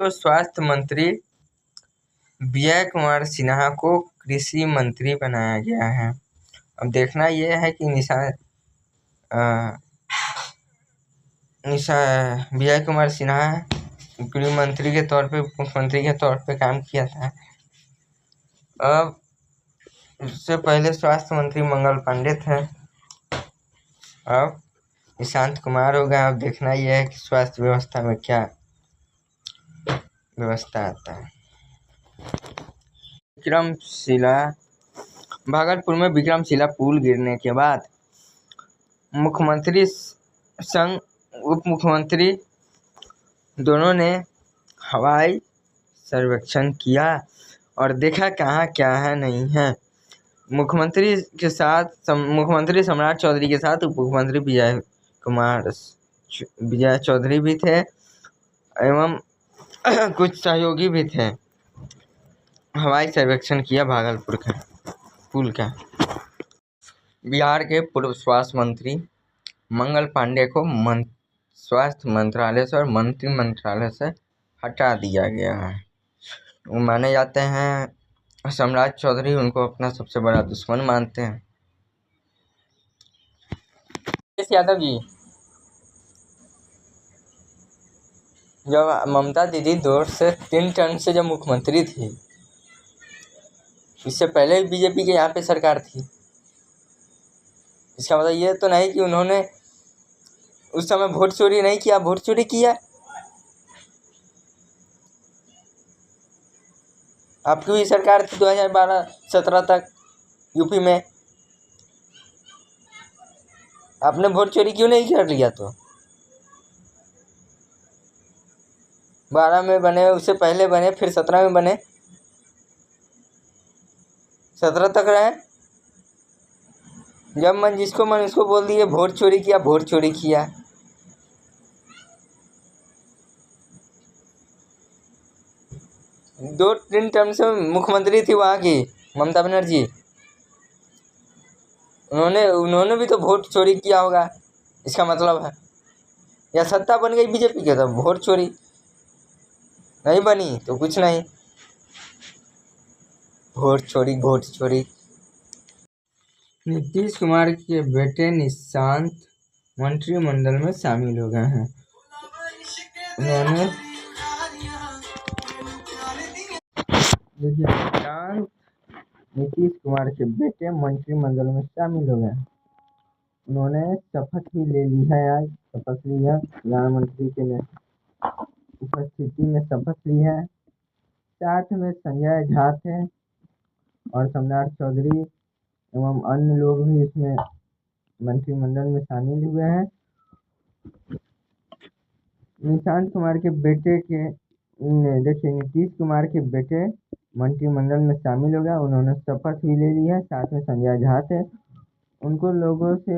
तो स्वास्थ्य मंत्री विजय कुमार सिन्हा को कृषि मंत्री बनाया गया है। अब देखना यह है कि विजय कुमार सिन्हा गृह मंत्री के तौर पे, मुख्यमंत्री के तौर पे काम किया था। अब इससे पहले स्वास्थ्य मंत्री मंगल पांडे थे, अब निशांत कुमार होगा। अब देखना यह है कि स्वास्थ्य व्यवस्था में क्या व्यवस्था आता है। विक्रमशिला, भागलपुर में विक्रमशिला पुल गिरने के बाद मुख्यमंत्री संग उप मुख्यमंत्री दोनों ने हवाई सर्वेक्षण किया और देखा कहाँ क्या है नहीं है। मुख्यमंत्री के साथ मुख्यमंत्री सम्राट चौधरी के साथ उप मुख्यमंत्री विजय चौधरी भी थे एवं कुछ सहयोगी भी थे। हवाई सर्वेक्षण किया भागलपुर का पुल का। बिहार के पूर्व स्वास्थ्य मंत्री मंगल पांडे को स्वास्थ्य मंत्रालय से और मंत्री मंत्रालय से हटा दिया गया है। वो माने जाते हैं, सम्राट चौधरी उनको अपना सबसे बड़ा दुश्मन मानते हैं। यादव जी, जब ममता दीदी 2 से 3 टर्म से जब मुख्यमंत्री थी, इससे पहले भी बीजेपी के यहाँ पे सरकार थी। इसका मतलब ये तो नहीं कि उन्होंने उस समय वोट चोरी नहीं किया। वोट चोरी किया। आपकी भी सरकार थी 2012-17 तक यूपी में। आपने वोट चोरी क्यों नहीं कर लिया? तो 12 में बने, उससे पहले बने, फिर 17 में बने, 17 तक रहे। जब मन जिसको मन उसको बोल दिए वोट चोरी किया, वोट चोरी किया। दो 3 टर्म से मुख्यमंत्री थी वहाँ की ममता बनर्जी। उन्होंने भी तो वोट चोरी किया होगा, इसका मतलब है। या सत्ता बन गई बीजेपी के तो वोट चोरी नहीं बनी तो कुछ नहीं। वोट चोरी। नीतीश कुमार के बेटे निशांत मंत्रिमंडल में शामिल हो गए हैं। उन्होंने निशांत नीतीश कुमार के बेटे मंत्रिमंडल में शामिल हो गए। उन्होंने शपथ भी ले ली है। आज शपथ ली है, प्रधानमंत्री के उपस्थिति में शपथ ली है। साथ में संजय झा थे और सम्राट चौधरी एवं अन्य लोग भी इसमें मंत्रिमंडल में शामिल हुए हैं। निशांत कुमार के बेटे के देखिए, नीतीश कुमार के बेटे मंत्रिमंडल में शामिल हो गया। उन्होंने शपथ भी ले ली है। साथ में संजय झा थे, उनको लोगों से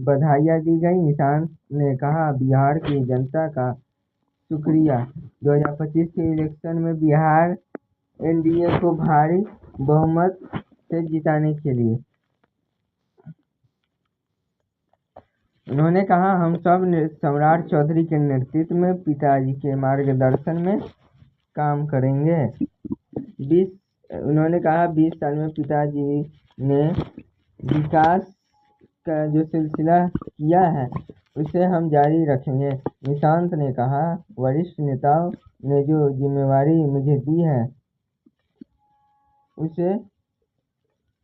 बधाइयाँ दी गई। निशांत ने कहा, बिहार की जनता का शुक्रिया 2025 के इलेक्शन में बिहार एनडीए को भारी बहुमत से जिताने के लिए। उन्होंने कहा, हम सब सम्राट चौधरी के नेतृत्व में पिताजी के मार्गदर्शन में काम करेंगे। उन्होंने कहा 20 साल में पिताजी ने विकास का जो सिलसिला किया है उसे हम जारी रखेंगे। निशांत ने कहा, वरिष्ठ नेताओं ने जो जिम्मेवारी मुझे दी है उसे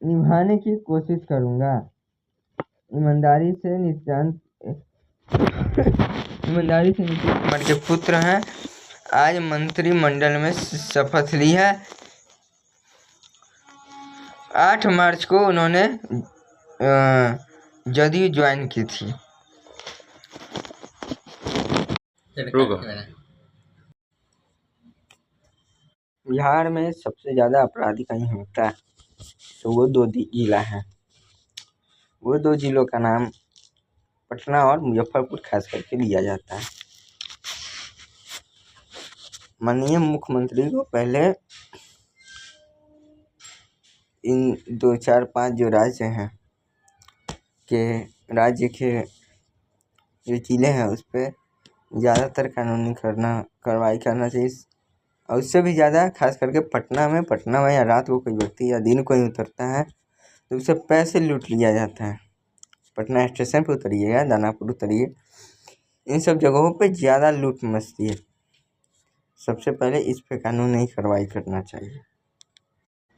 निभाने की कोशिश करूंगा। ईमानदारी से नीतीश कुमार के पुत्र हैं। आज मंत्रिमंडल में शपथ ली है। 8 मार्च को उन्होंने जदयू ज्वाइन की थी। बिहार में सबसे ज़्यादा अपराधी कहीं होता है तो वो 2 जिला है। वो 2 जिलों का नाम पटना और मुजफ्फरपुर खास करके लिया जाता है। माननीय मुख्यमंत्री को पहले इन 2, 4, 5 जो राज्य हैं के राज्य के जो जिले हैं उस पर ज़्यादातर कानूनी कार्रवाई करना चाहिए। और उससे भी ज़्यादा खास करके पटना में या रात को कोई व्यक्ति या दिन को ही उतरता है तो उससे पैसे लूट लिया जाता है। पटना स्टेशन पे उतरिएगा, दानापुर उतरिए, इन सब जगहों पे ज़्यादा लूट मचती है। सबसे पहले इस पे कानूनी कार्रवाई करना चाहिए।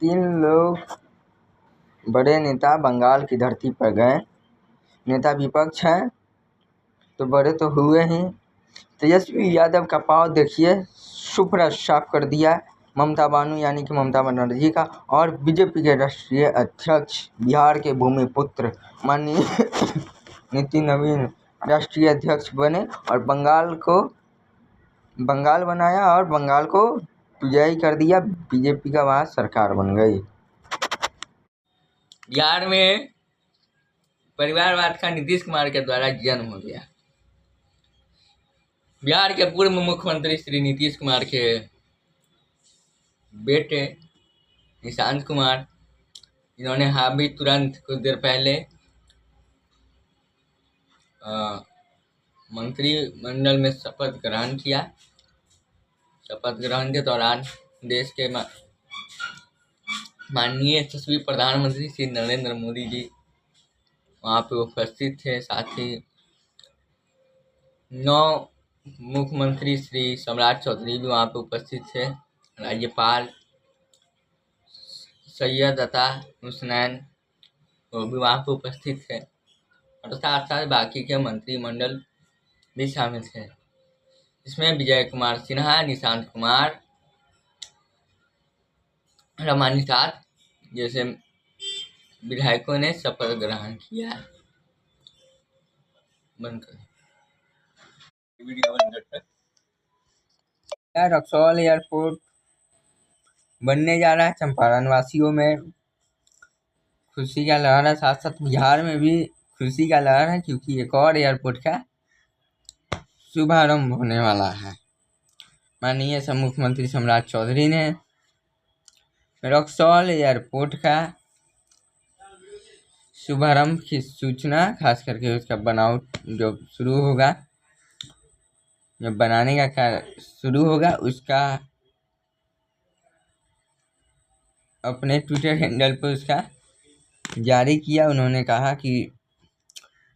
3 लोग बड़े नेता बंगाल की धरती पर गए। नेता विपक्ष है तो बड़े तो हुए ही। तेजस्वी यादव का पाँव देखिए, सुपड़ा साफ कर दिया ममता बानू यानी कि ममता बनर्जी का। और बीजेपी के राष्ट्रीय अध्यक्ष, बिहार के भूमिपुत्र माननीय नितिन नवीन राष्ट्रीय अध्यक्ष बने और बंगाल बनाया और बंगाल को विजयी कर दिया। बीजेपी का वहाँ सरकार बन गई। बिहार में परिवारवाद का नीतीश कुमार के द्वारा जन्म हो गया। बिहार के पूर्व मुख्यमंत्री श्री नीतीश कुमार के बेटे निशांत कुमार, इन्होंने अभी तुरंत कुछ देर पहले मंत्रिमंडल में शपथ ग्रहण किया। शपथ ग्रहण के दौरान देश के माननीय यशस्वी प्रधानमंत्री श्री नरेंद्र मोदी जी वहाँ पे उपस्थित थे। साथ ही 9 मुख्यमंत्री श्री सम्राट चौधरी भी वहाँ पे उपस्थित थे। राज्यपाल सैयद अता हुसनैन वो भी वहाँ पे उपस्थित थे और साथ साथ बाकी के मंत्रिमंडल भी शामिल थे। इसमें विजय कुमार सिन्हा, निशांत कुमार, रमानी साथ जैसे विधायकों ने शपथ ग्रहण किया। रक्सौल एयरपोर्ट बनने जा रहा है। चंपारण वासियों में खुशी का लहर है, साथ साथ बिहार में भी खुशी का लहर है क्योंकि एक और एयरपोर्ट का शुभारंभ होने वाला है। माननीय मुख्यमंत्री सम्राट चौधरी ने रक्सौल एयरपोर्ट का शुभारंभ की सूचना, खास करके उसका बनावट जो शुरू होगा, जब बनाने का कार्य शुरू होगा उसका अपने ट्विटर हैंडल पर उसका जारी किया। उन्होंने कहा कि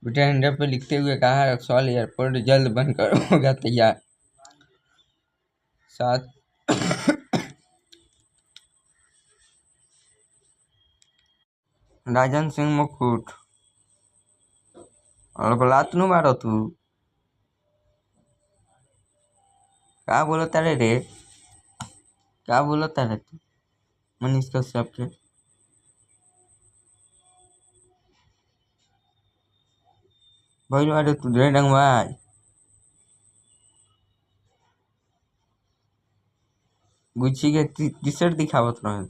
ट्विटर हैंडल पर लिखते हुए कहा, रक्सौल एयरपोर्ट जल्द बनकर होगा तैयार। साथ राजन सिंह मुकुट और बलात नु मारो तू क्या बोलता रे क्या बोलता रे तू मनीष कश्यप के भाई मारे तू ढेर डंगवाज गुच्ची के टी शर्ट दिखावत रहे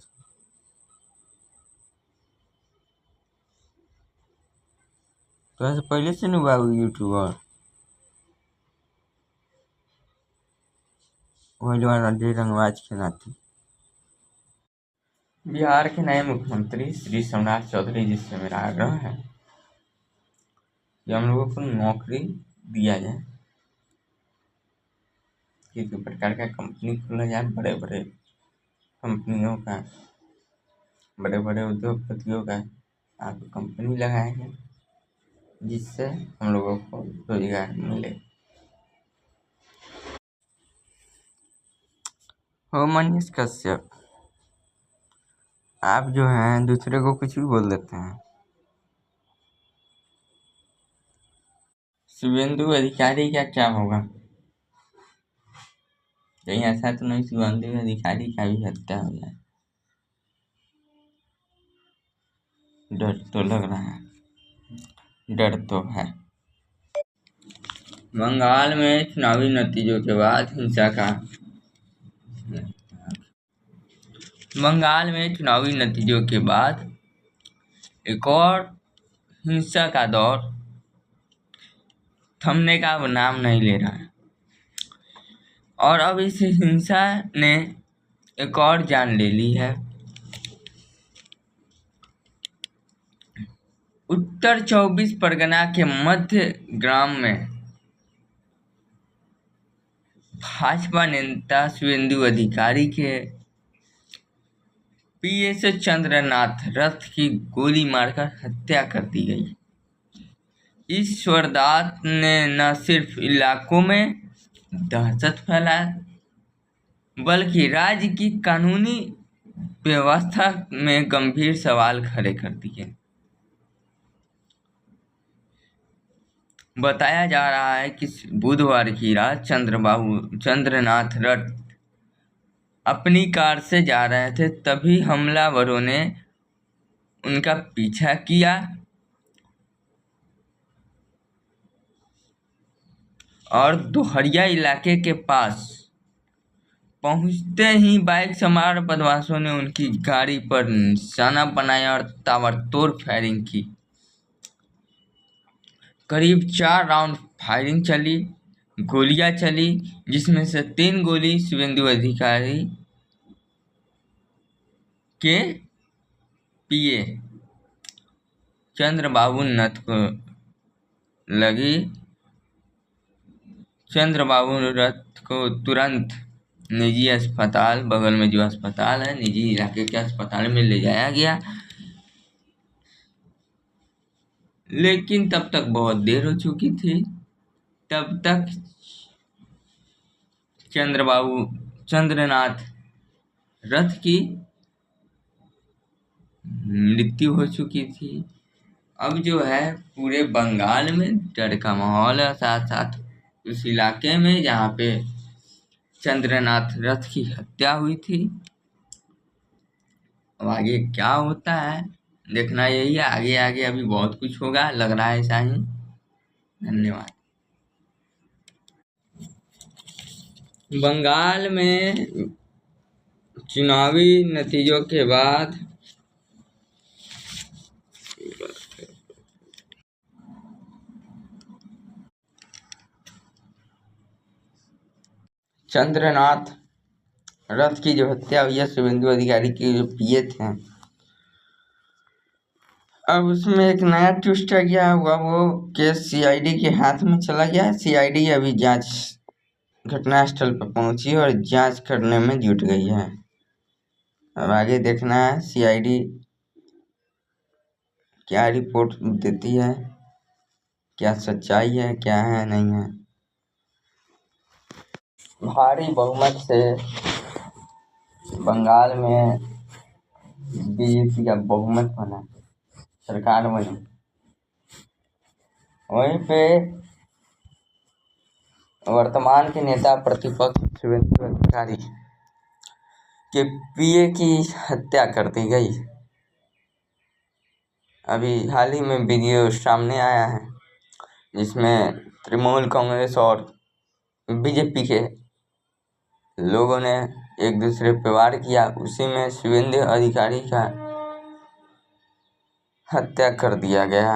तो ऐसे पहले से नहीं बाबू यूट्यूबर वही रंगवाज के नाते। बिहार के नए मुख्यमंत्री श्री सम्राट चौधरी जी से मेरा आग्रह है कि हम लोगों को नौकरी दिया जाए, किसी प्रकार का कंपनी खोला जाए, बड़े बड़े कंपनियों का, बड़े बड़े उद्योगपतियों का आप कंपनी लगाएंगे जिससे हम लोगों को रोजगार मिले। हो मनीष कश्यप, आप जो हैं दूसरे को कुछ भी बोल देते हैं। शुभेंदु अधिकारी का क्या होगा? कहीं ऐसा तो नहीं शुभेंदु अधिकारी का भी हत्या हो जाए? डर तो लग रहा है, डर तो है। बंगाल में चुनावी नतीजों के बाद हिंसा का बंगाल में चुनावी नतीजों के बाद एक और हिंसा का दौर थमने का नाम नहीं ले रहा है और अब इस हिंसा ने एक और जान ले ली है। उत्तर 24 परगना के मध्य ग्राम में भाजपा नेता शुभेंदु अधिकारी के पीए से चंद्रनाथ रथ की गोली मारकर हत्या कर दी गई। इस वारदात ने न सिर्फ इलाकों में दहशत फैलाया बल्कि राज्य की कानूनी व्यवस्था में गंभीर सवाल खड़े कर दिए। बताया जा रहा है कि बुधवार की रात चंद्रनाथ रथ अपनी कार से जा रहे थे, तभी हमलावरों ने उनका पीछा किया और दोहरिया इलाके के पास पहुंचते ही बाइक सवार बदमाशों ने उनकी गाड़ी पर निशाना बनाया और ताबड़तोड़ फायरिंग की। करीब 4 राउंड फायरिंग चली, गोलियां चली, जिसमें से 3 गोली शुभेंदु अधिकारी के पीए चंद्रबाबू रथ को लगी। चंद्रबाबू रथ को तुरंत निजी अस्पताल, बगल में जो अस्पताल है, निजी इलाके के अस्पताल में ले जाया गया, लेकिन तब तक बहुत देर हो चुकी थी। तब तक चंद्रनाथ रथ की मृत्यु हो चुकी थी। अब जो है पूरे बंगाल में डर का माहौल है, साथ साथ उस इलाके में जहाँ पे चंद्रनाथ रथ की हत्या हुई थी। अब आगे क्या होता है देखना यही है। आगे आगे अभी बहुत कुछ होगा, लग रहा है ऐसा ही। धन्यवाद। बंगाल में चुनावी नतीजों के बाद चंद्रनाथ रथ की जो हत्या हुई है शुभेंदु अधिकारी की जो पीए थे, अब उसमें एक नया ट्विस्ट आ गया हुआ। वो केस सीआईडी के हाथ में चला गया है। सीआईडी अभी जांच घटनास्थल पर पहुंची और जांच करने में जुट गई है। अब आगे देखना है सीआईडी क्या रिपोर्ट देती है, क्या सच्चाई है, क्या है नहीं है। भारी बहुमत से बंगाल में बीजेपी का बहुमत बना, सरकार बनी। वहीं पे वर्तमान के नेता प्रतिपक्ष शुभेंदु अधिकारी के पीए की हत्या कर दी गई। अभी हाल ही में वीडियो सामने आया है जिसमें तृणमूल कांग्रेस और बीजेपी के लोगों ने एक दूसरे पे वार किया। उसी में शुभेंदु अधिकारी का हत्या कर दिया गया।